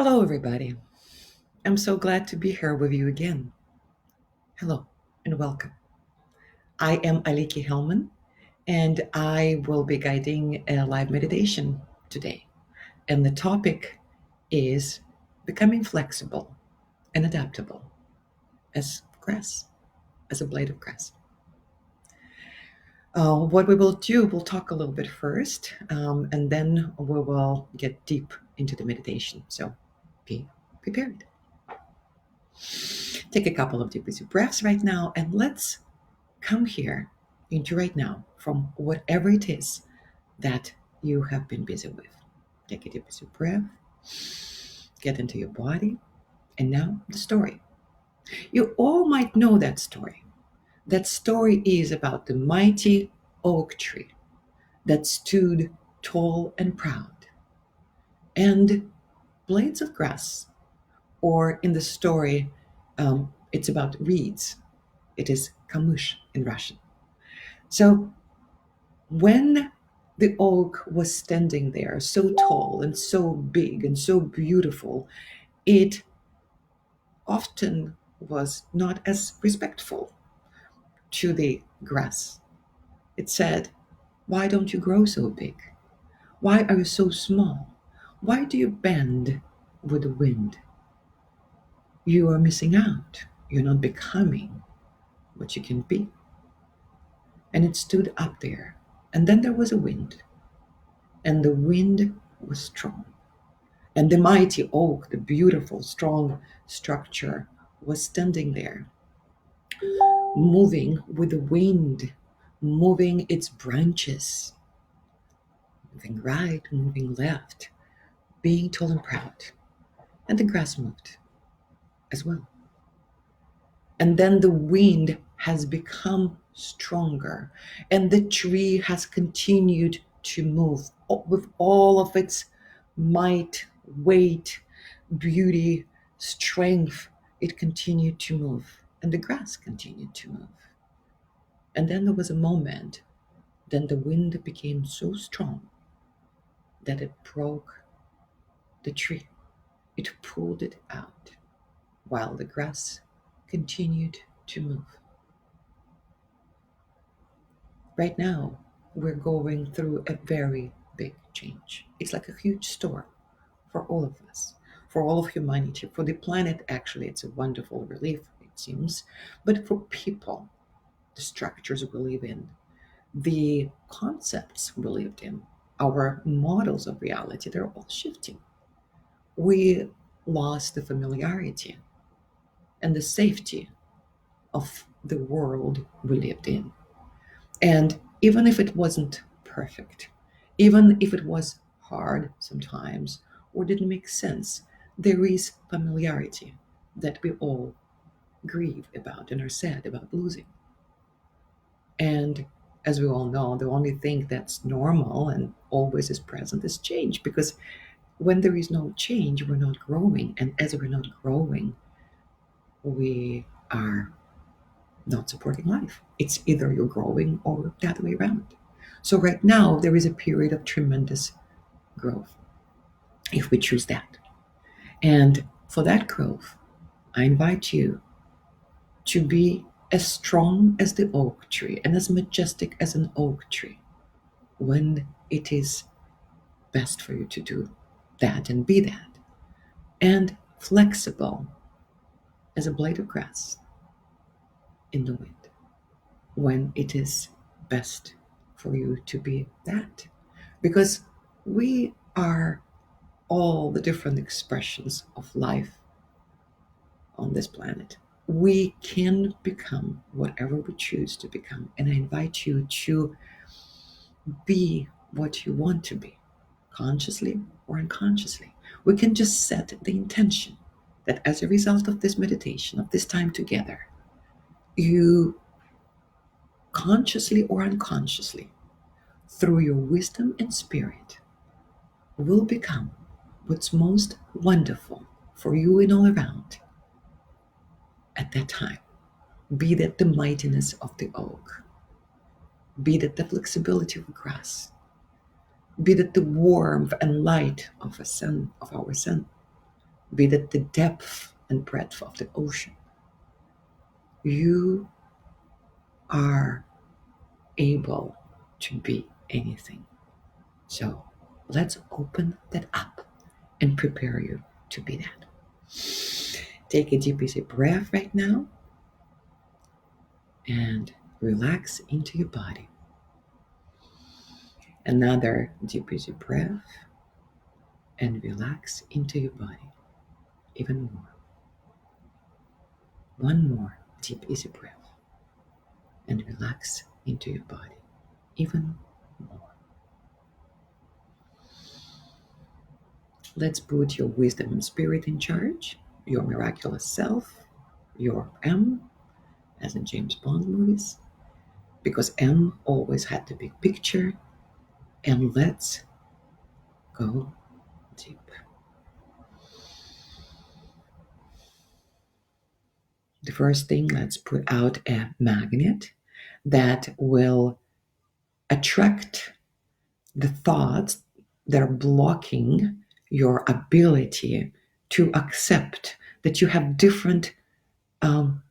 Hello, everybody. I'm so glad to be here with you again. Hello and welcome. I am Aliki Hellman, and I will be guiding a live meditation today. And the topic is becoming flexible and adaptable as grass, as a blade of grass. What we will do, we'll talk a little bit first, and then we will get deep into the meditation. So be prepared. Take a couple of deep breaths right now, and let's come here into right now from whatever it is that you have been busy with. Take a deep breath, get into your body, and now the story. You all might know that story. That story is about the mighty oak tree that stood tall and proud, and blades of grass, or in the story, it's about reeds. It is kamush in Russian. So when the oak was standing there so tall and so big and so beautiful, it often was not as respectful to the grass. It said, "Why don't you grow so big? Why are you so small? Why do you bend with the wind? You are missing out. You're not becoming what you can be." And it stood up there. And then there was a wind, and the wind was strong. And the mighty oak, the beautiful, strong structure, was standing there, moving with the wind, moving its branches, moving right, moving left, being tall and proud. And the grass moved as well. And then the wind has become stronger, and the tree has continued to move with all of its might, weight, beauty, strength. It continued to move, and the grass continued to move. And then there was a moment, then the wind became so strong that it broke the tree. It pulled it out while the grass continued to move. Right now, we're going through a very big change. It's like a huge storm for all of us, for all of humanity, for the planet. Actually, it's a wonderful relief, it seems. But for people, the structures we live in, the concepts we lived in, our models of reality, they're all shifting. We lost the familiarity and the safety of the world we lived in. And even if it wasn't perfect, even if it was hard sometimes or didn't make sense, there is familiarity that we all grieve about and are sad about losing. And as we all know, the only thing that's normal and always is present is change, because when there is no change, we're not growing. And as we're not growing, we are not supporting life. It's either you're growing or the other way around. So right now there is a period of tremendous growth if we choose that. And for that growth, I invite you to be as strong as the oak tree and as majestic as an oak tree when it is best for you to do that and be that. And flexible as a blade of grass in the wind when it is best for you to be that. Because we are all the different expressions of life on this planet. We can become whatever we choose to become. And I invite you to be what you want to be, consciously or unconsciously. We can just set the intention that as a result of this meditation, of this time together, you consciously or unconsciously, through your wisdom and spirit, will become what's most wonderful for you and all around at that time. Be that the mightiness of the oak, be that the flexibility of grass, be that the warmth and light of a sun, of our sun, be that the depth and breadth of the ocean. You are able to be anything. So let's open that up and prepare you to be that. Take a deep, easy breath right now and relax into your body. Another deep, easy breath and relax into your body even more. One more deep, easy breath and relax into your body even more. Let's put your wisdom and spirit in charge, your miraculous self, your M, as in James Bond movies, because M always had the big picture. And let's go deep. The first thing, let's put out a magnet that will attract the thoughts that are blocking your ability to accept that you have different, um,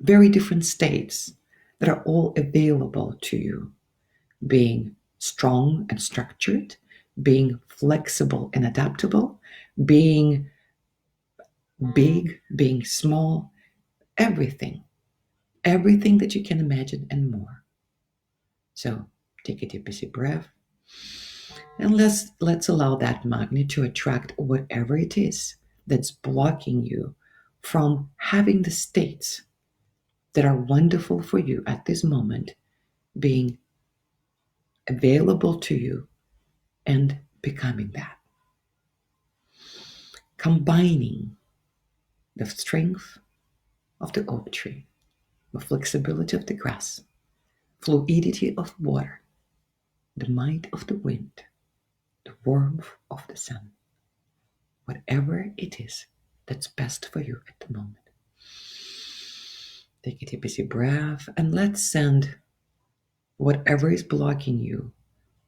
very different states that are all available to you, being strong and structured, being flexible and adaptable, being big, being small, everything, everything that you can imagine and more. So take a deep, easy breath, and let's allow that magnet to attract whatever it is that's blocking you from having the states that are wonderful for you at this moment being available to you and becoming that. Combining the strength of the oak tree, the flexibility of the grass, fluidity of water, the might of the wind, the warmth of the sun, whatever it is that's best for you at the moment. Take a deep, easy breath and let's send whatever is blocking you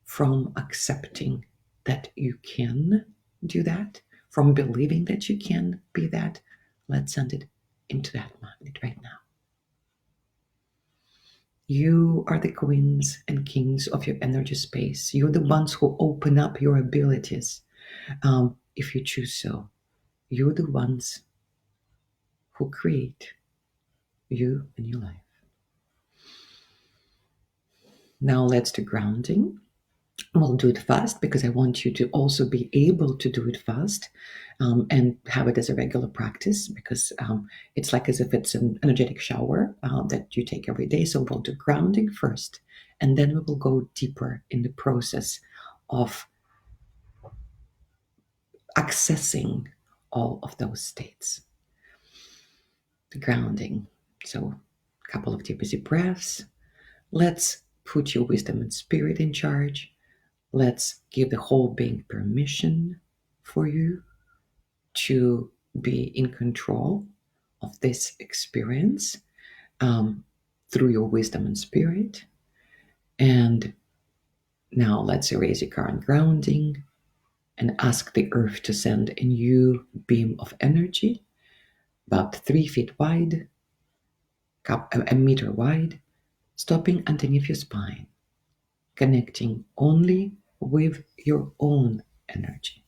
from accepting that you can do that, from believing that you can be that. Let's send it into that magnet right now. You are the queens and kings of your energy space. You're the ones who open up your abilities, if you choose so. You're the ones who create you and your life. Now let's do grounding. We'll do it fast because I want you to also be able to do it fast, and have it as a regular practice, because it's like as if it's an energetic shower that you take every day. So we'll do grounding first, and then we will go deeper in the process of accessing all of those states. The grounding. So a couple of deep, easy breaths. Let's put your wisdom and spirit in charge. Let's give the whole being permission for you to be in control of this experience, through your wisdom and spirit. And now let's erase your current grounding and ask the earth to send a new beam of energy about 3 feet wide, a meter wide, stopping underneath your spine, connecting only with your own energy,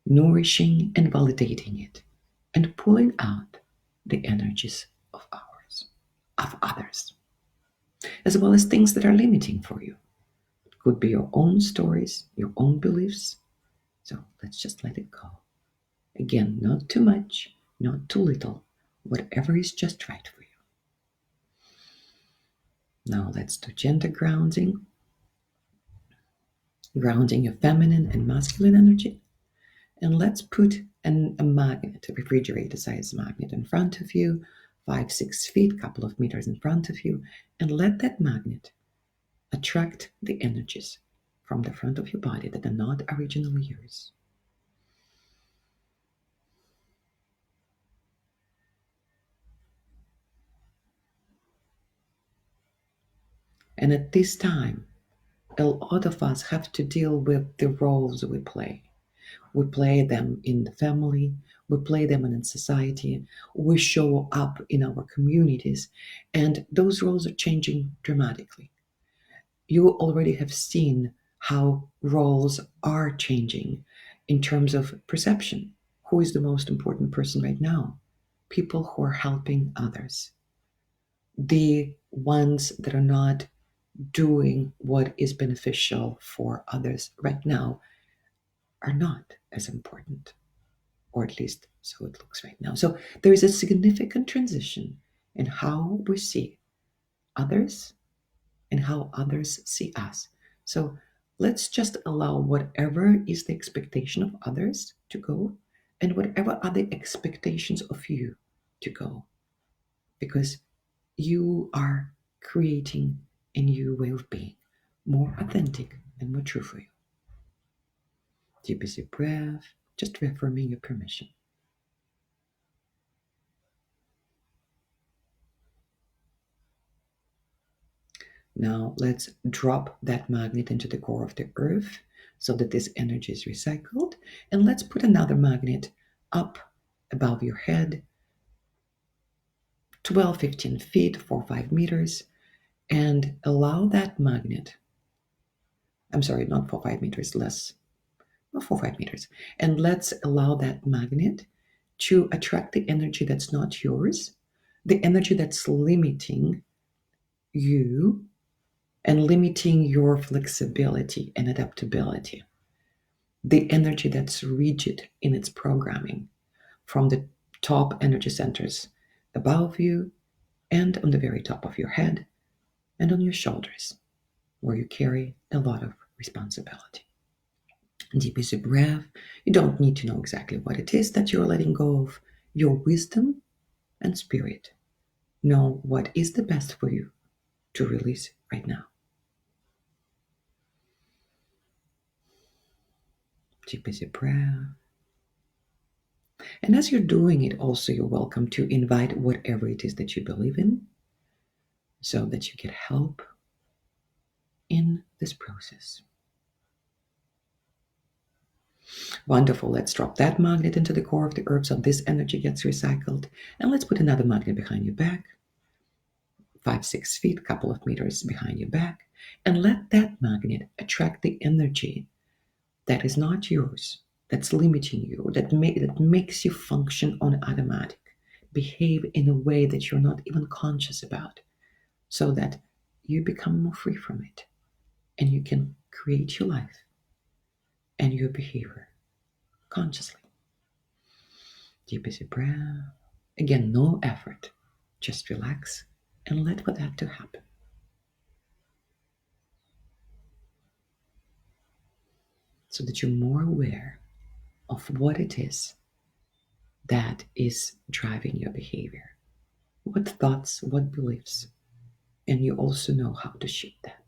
nourishing and validating it, and pulling out the energies of others, as well as things that are limiting for you. It could be your own stories, your own beliefs. So let's just let it go. Again, not too much, not too little, whatever is just right for you. Now let's do gender grounding, grounding your feminine and masculine energy. And let's put a magnet, a refrigerator size magnet in front of you, 5-6 feet, couple of meters in front of you, and let that magnet attract the energies from the front of your body that are not originally yours. And at this time, a lot of us have to deal with the roles we play. We play them in the family, we play them in society, we show up in our communities, and those roles are changing dramatically. You already have seen how roles are changing in terms of perception. Who is the most important person right now? People who are helping others. The ones that are not doing what is beneficial for others right now are not as important, or at least so it looks right now. So there is a significant transition in how we see others and how others see us. So let's just allow whatever is the expectation of others to go and whatever are the expectations of you to go, because you are creating a new way of being, more authentic and more true for you. Deep as your breath, just reaffirming your permission. Now let's drop that magnet into the core of the earth so that this energy is recycled. And let's put another magnet up above your head, 12, 15 feet, 4, 5 meters, and allow that magnet, I'm sorry, not 4, 5 meters, less, well, 4, 5 meters. And let's allow that magnet to attract the energy that's not yours, the energy that's limiting you and limiting your flexibility and adaptability, the energy that's rigid in its programming from the top energy centers above you and on the very top of your head and on your shoulders, where you carry a lot of responsibility. Deep as a breath, you don't need to know exactly what it is that you're letting go of. Your wisdom and spirit know what is the best for you to release right now. Deep as a breath. And as you're doing it, also you're welcome to invite whatever it is that you believe in so that you get help in this process. Wonderful. Let's drop that magnet into the core of the earth so this energy gets recycled. And let's put another magnet behind your back, 5, 6 feet, a couple of meters behind your back. And let that magnet attract the energy that is not yours, that's limiting you, that makes you function on automatic, behave in a way that you're not even conscious about, so that you become more free from it and you can create your life and your behavior consciously. Deep as a breath. Again, no effort. Just relax and let for that to happen. So that you're more aware of what it is that is driving your behavior. What thoughts, what beliefs. And you also know how to shift that.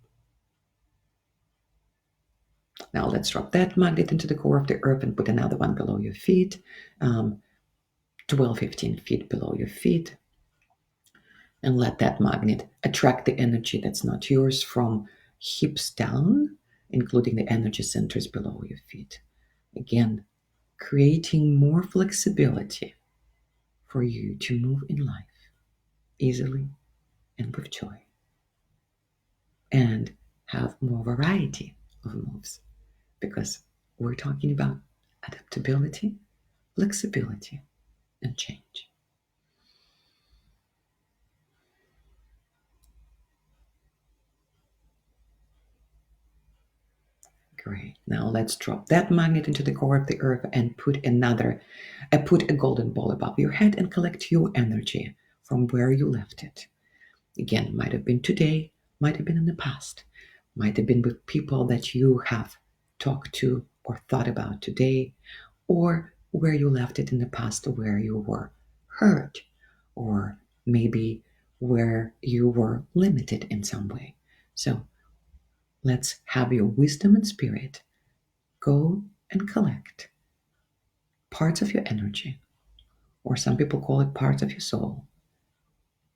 Now let's drop that magnet into the core of the earth and put another one below your feet, 12, 15 feet below your feet. And let that magnet attract the energy that's not yours from hips down, including the energy centers below your feet. Again, creating more flexibility for you to move in life easily and with joy, and have more variety of moves, because we're talking about adaptability, flexibility, and change. Great. Now let's drop that magnet into the core of the earth and put a golden ball above your head and collect your energy from where you left it. Again, might have been today, might have been in the past, might have been with people that you have talked to or thought about today, or where you left it in the past where you were hurt, or maybe where you were limited in some way. So let's have your wisdom and spirit go and collect parts of your energy, or some people call it parts of your soul,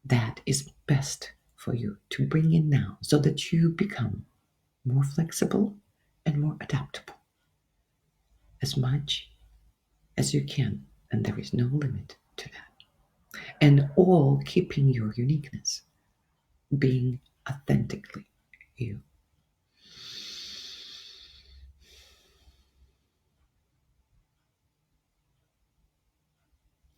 that is best for you to bring in now so that you become more flexible and more adaptable. as much as you can, and there is no limit to that. And all keeping your uniqueness, being authentically you.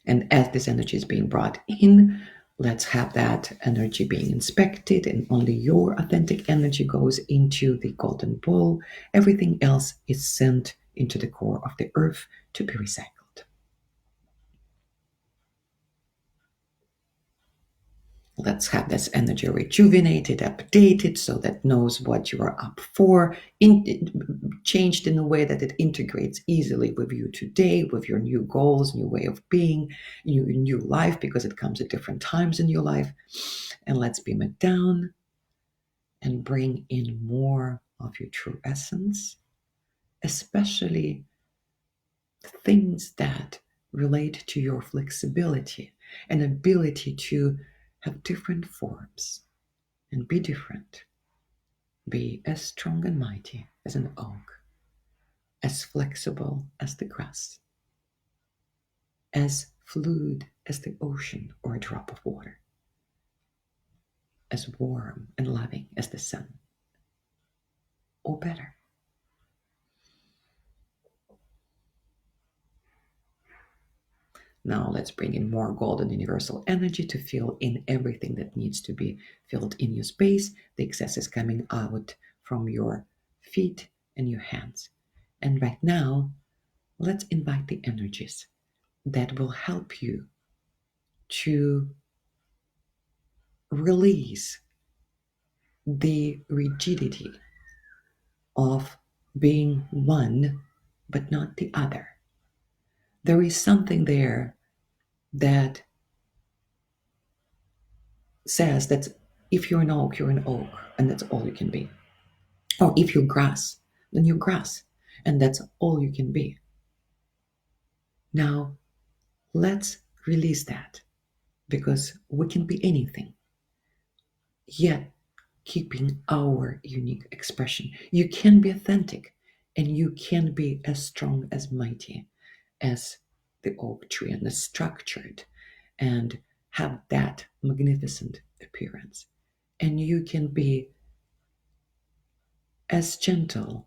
And as this energy is being brought in, let's have that energy being inspected, and only your authentic energy goes into the golden bowl. Everything else is sent into the core of the earth to be recycled. Let's have this energy rejuvenated, updated, so that knows what you are up for, changed in a way that it integrates easily with you today, with your new goals, new way of being, new life, because it comes at different times in your life. And let's beam it down and bring in more of your true essence, especially things that relate to your flexibility and ability to have different forms and be different. Be as strong and mighty as an oak, as flexible as the grass, as fluid as the ocean or a drop of water, as warm and loving as the sun, or better. Now let's bring in more golden universal energy to fill in everything that needs to be filled in your space. The excess is coming out from your feet and your hands. And right now, let's invite the energies that will help you to release the rigidity of being one but not the other. There is something there that says that if you're an oak, you're an oak, and that's all you can be. Or if you're grass, then you're grass, and that's all you can be. Now, let's release that, because we can be anything, yet keeping our unique expression. You can be authentic, and you can be as strong, as mighty as the oak tree, and as structured, and have that magnificent appearance. And you can be as gentle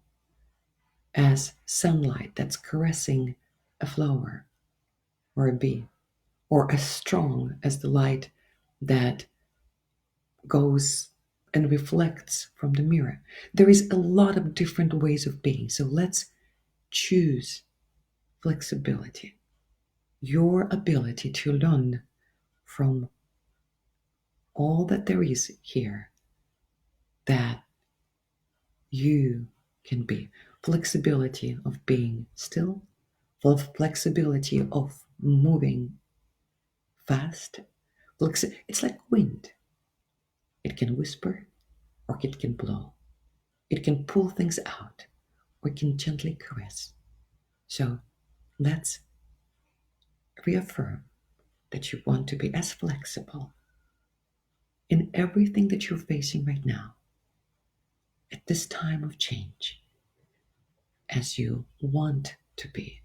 as sunlight that's caressing a flower or a bee, or as strong as the light that goes and reflects from the mirror. There is a lot of different ways of being, so let's choose flexibility, your ability to learn from all that there is here that you can be. Flexibility of being still, flexibility of moving fast. It's like wind. It can whisper or it can blow. It can pull things out or it can gently caress. So let's reaffirm that you want to be as flexible in everything that you're facing right now at this time of change as you want to be.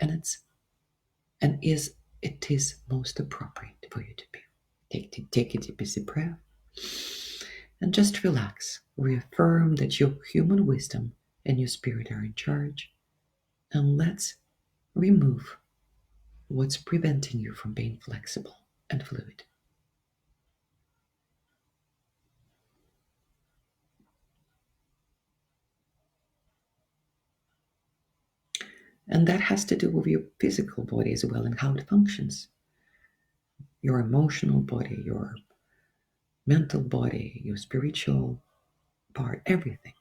It is most appropriate for you to be. Take a deep breath and just relax. Reaffirm that your human wisdom and your spirit are in charge. And let's remove what's preventing you from being flexible and fluid. And that has to do with your physical body as well and how it functions. Your emotional body, your mental body, your spiritual part, everything.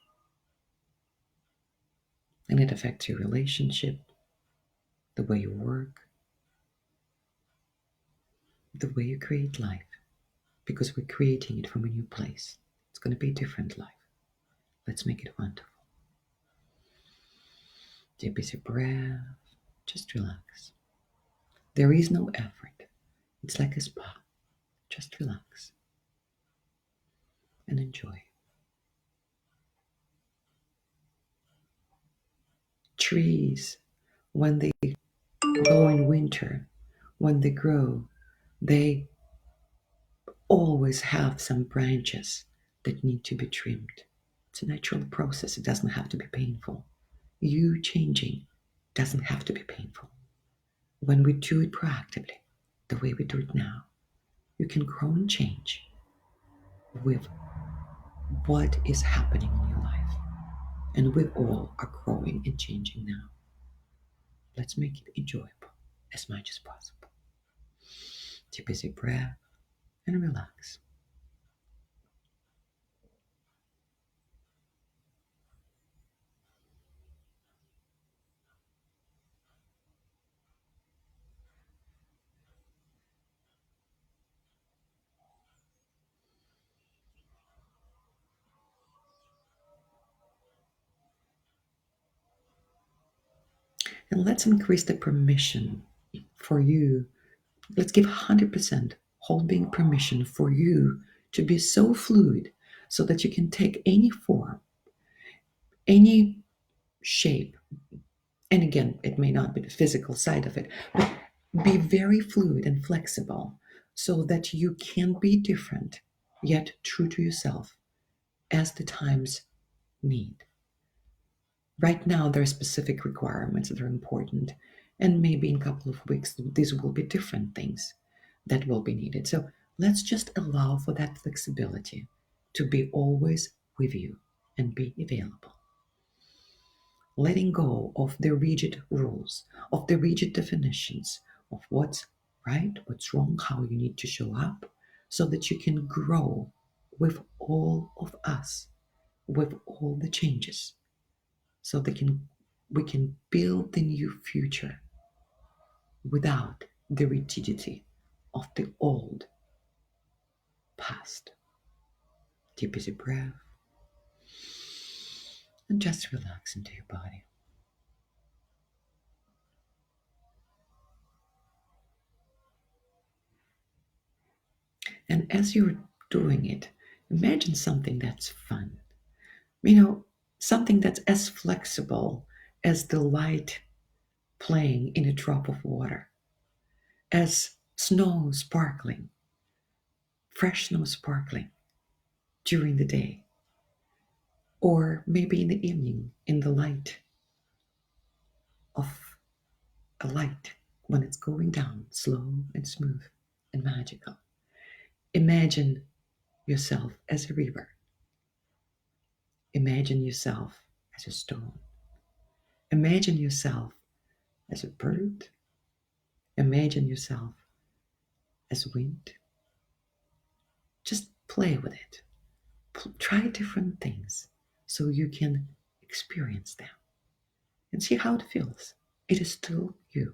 And it affects your relationship, the way you work, the way you create life. Because we're creating it from a new place. It's going to be a different life. Let's make it wonderful. Deep is your breath. Just relax. There is no effort. It's like a spa. Just relax and enjoy. Trees when they go in winter, when they grow, they always have some branches that need to be trimmed. It's a natural process. It doesn't have to be painful. You changing doesn't have to be painful. When we do it proactively, the way we do it now, you can grow and change with what is happening in your life. And we all are growing and changing now. Let's make it enjoyable as much as possible. Take a deep breath and relax. And let's increase the permission for you. Let's give 100% whole being permission for you to be so fluid so that you can take any form, any shape. And again, it may not be the physical side of it, but be very fluid and flexible so that you can be different, yet true to yourself as the times need. Right now, there are specific requirements that are important, and maybe in a couple of weeks, these will be different things that will be needed. So let's just allow for that flexibility to be always with you and be available. Letting go of the rigid rules, of the rigid definitions of what's right, what's wrong, how you need to show up, so that you can grow with all of us, with all the changes, so we can build the new future without the rigidity of the old past. Deep as a breath and just relax into your body. And as you're doing it, imagine something that's fun. Something that's as flexible as the light playing in a drop of water, as snow sparkling, fresh snow sparkling during the day, or maybe in the evening in the light of a light when it's going down slow and smooth and magical. Imagine yourself as a river. Imagine yourself as a stone. Imagine yourself as a bird. Imagine yourself as wind. Just play with it. Try different things so you can experience them and see how it feels. It is still you.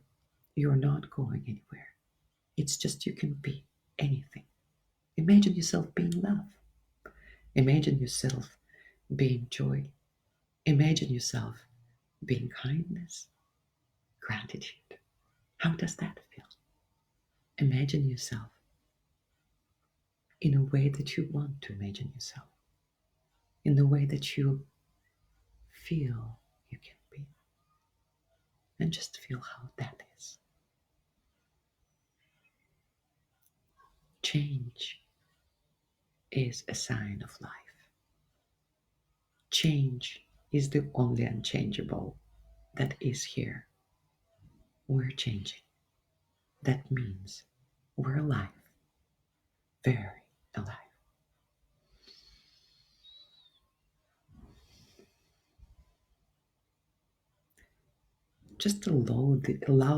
You're not going anywhere. It's just you can be anything. Imagine yourself being love. Imagine yourself being joy. Imagine yourself being kindness, gratitude. How does that feel? Imagine yourself in a way that you want to imagine yourself, in the way that you feel you can be, and just feel how that is. Change is a sign of life. Change is the only unchangeable that is here. We're changing. That means we're alive, very alive. Just allow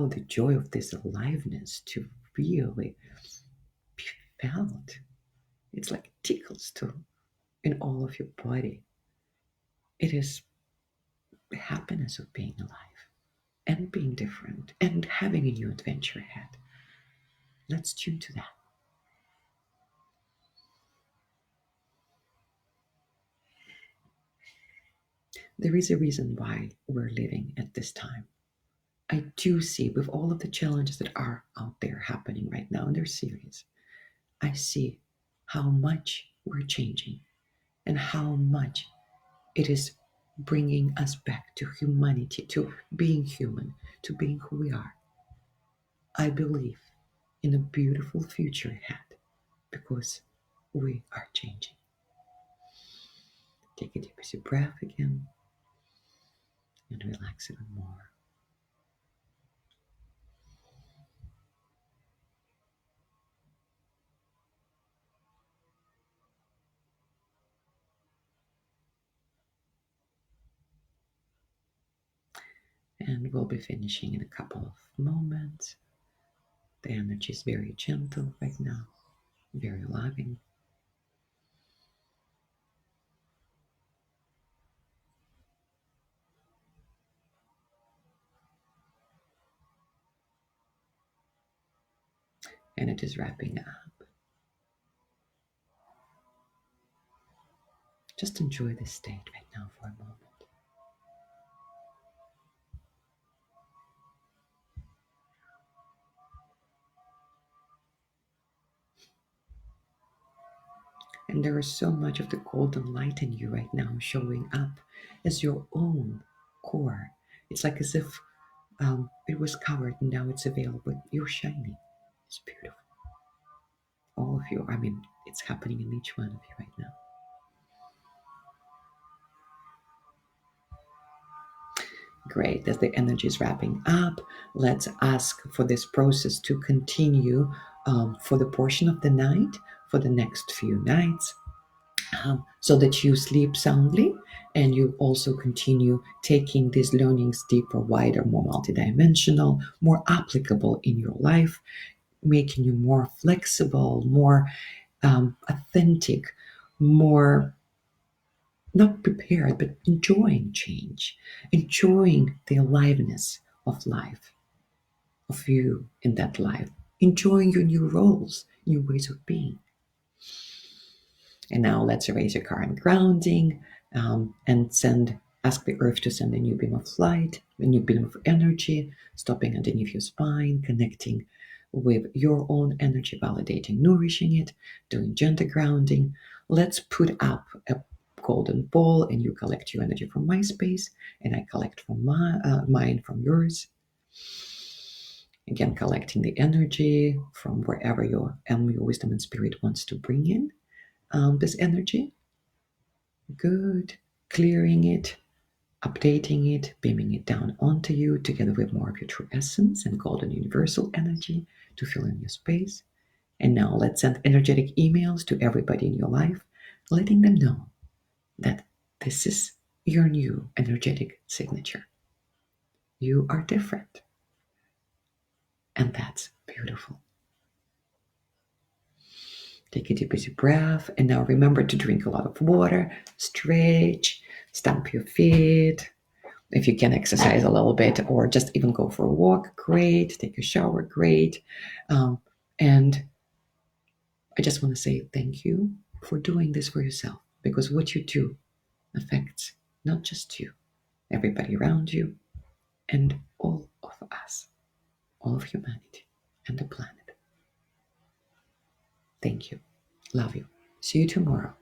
the joy of this aliveness to really be felt. It's like tickles too in all of your body. It is the happiness of being alive and being different and having a new adventure ahead. Let's tune to that. There is a reason why we're living at this time. I do see, with all of the challenges that are out there happening right now, and they're serious, I see how much we're changing and how much it is bringing us back to humanity, to being human, to being who we are. I believe in a beautiful future ahead because we are changing. Take a deep breath again and relax even more. And we'll be finishing in a couple of moments. The energy is very gentle right now, very loving. And it is wrapping up. Just enjoy this state right now for a moment. And there is so much of the golden light in you right now showing up as your own core. It's like as if it was covered and now it's available. You're shining. It's beautiful. All of you. I mean, it's happening in each one of you right now. Great. As the energy is wrapping up, let's ask for this process to continue for the portion of the night, for the next few nights, so that you sleep soundly and you also continue taking these learnings deeper, wider, more multidimensional, more applicable in your life, making you more flexible, more authentic, more not prepared, but enjoying change, enjoying the aliveness of life, of you in that life, enjoying your new roles, new ways of being. And now let's erase your current grounding and ask the earth to send a new beam of light, a new beam of energy, stopping underneath your spine, connecting with your own energy, validating, nourishing it, doing gender grounding. Let's put up a golden ball and you collect your energy from my space and I collect from mine from yours. Again, collecting the energy from wherever your wisdom and spirit wants to bring in this energy. Good. Clearing it, updating it, beaming it down onto you together with more of your true essence and golden universal energy to fill in your space. And now let's send energetic emails to everybody in your life, letting them know that this is your new energetic signature. You are different. And that's beautiful. Take a deep, easy breath. And now remember to drink a lot of water, stretch, stamp your feet. If you can exercise a little bit or just even go for a walk, great. Take a shower, great. And I just want to say thank you for doing this for yourself because what you do affects not just you, everybody around you, and all of us, all of humanity and the planet. Thank you. Love you. See you tomorrow.